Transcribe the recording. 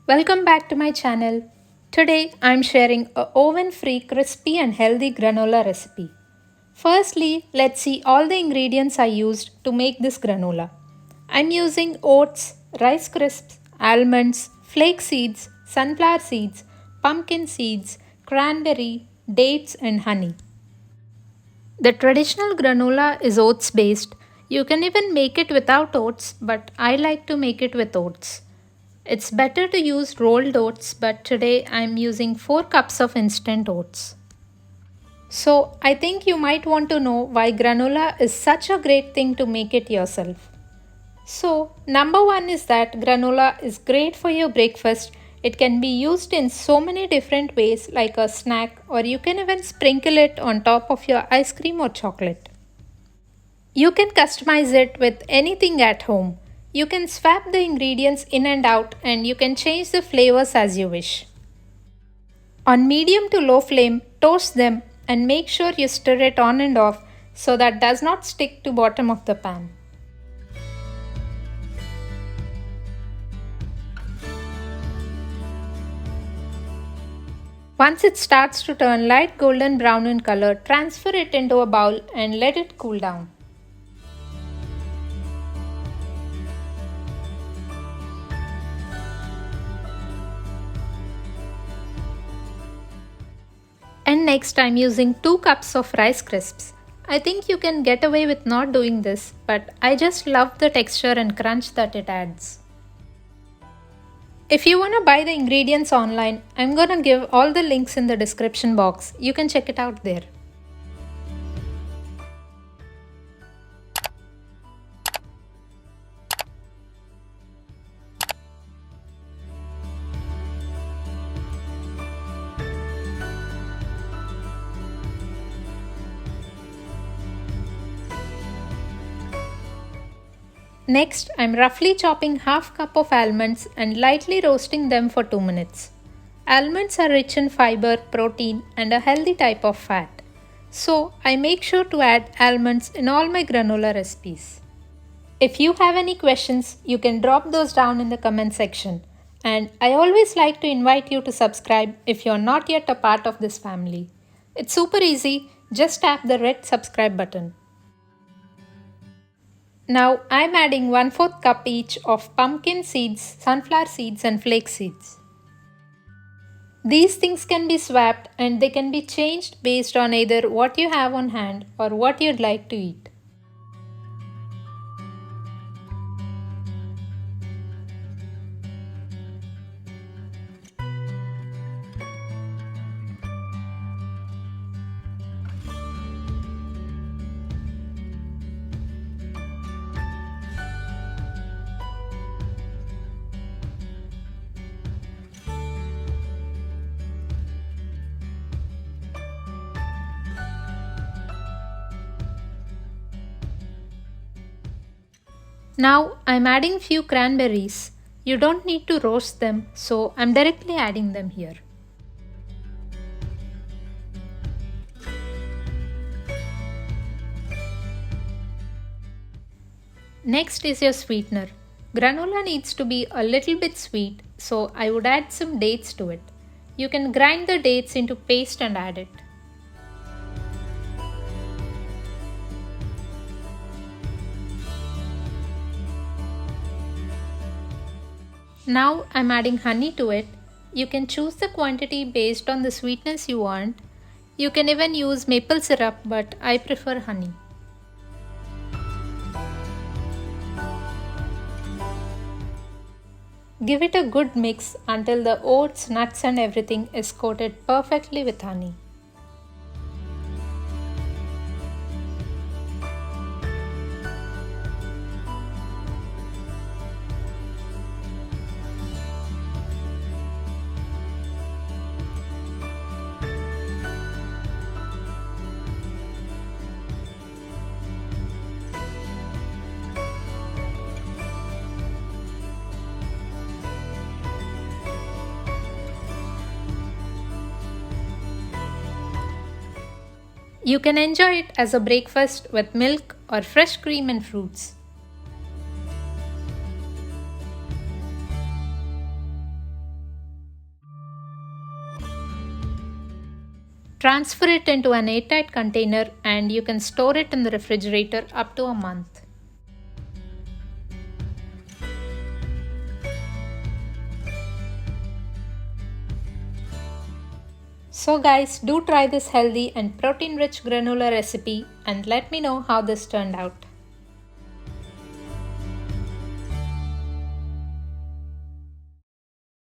Welcome back to my channel. Today I'm sharing a oven-free crispy and healthy granola recipe. Firstly, let's see all the ingredients I used to make this granola. I'm using oats, rice crisps, almonds, flax seeds, sunflower seeds, pumpkin seeds, cranberry, dates and honey. The traditional granola is oats based. You can even make it without oats, but I like to make it with oats. It's better to use rolled oats, but today I'm using 4 cups of instant oats. So, I think you might want to know why granola is such a great thing to make it yourself. So, number 1 is that granola is great for your breakfast. It can be used in so many different ways, like a snack, or you can even sprinkle it on top of your ice cream or chocolate. You can customize it with anything at home. You can swap the ingredients in and out, and you can change the flavors as you wish. On medium to low flame, toast them and make sure you stir it on and off so that does not stick to bottom of the pan. Once it starts to turn light golden brown in color, transfer it into a bowl and let it cool down. And next I'm using 2 cups of rice crisps. I think you can get away with not doing this, but I just love the texture and crunch that it adds. If you want to buy the ingredients online, I'm gonna give all the links in the description box. You can check it out there. Next, I'm roughly chopping half cup of almonds and lightly roasting them for 2 minutes. Almonds are rich in fiber, protein and a healthy type of fat. So, I make sure to add almonds in all my granola recipes. If you have any questions, you can drop those down in the comment section. And I always like to invite you to subscribe if you're not yet a part of this family. It's super easy, just tap the red subscribe button. Now I'm adding 1/4 cup each of pumpkin seeds, sunflower seeds and flax seeds. These things can be swapped and they can be changed based on either what you have on hand or what you'd like to eat. Now I'm adding few cranberries. You don't need to roast them, so I'm directly adding them here. Next is your sweetener. Granola needs to be a little bit sweet, so I would add some dates to it. You can grind the dates into paste and add it. Now I'm adding honey to it. You can choose the quantity based on the sweetness you want. You can even use maple syrup, but I prefer honey. Give it a good mix until the oats, nuts and everything is coated perfectly with honey. You can enjoy it as a breakfast with milk or fresh cream and fruits. Transfer it into an airtight container and you can store it in the refrigerator up to a month. So guys, do try this healthy and protein rich granola recipe and let me know how this turned out.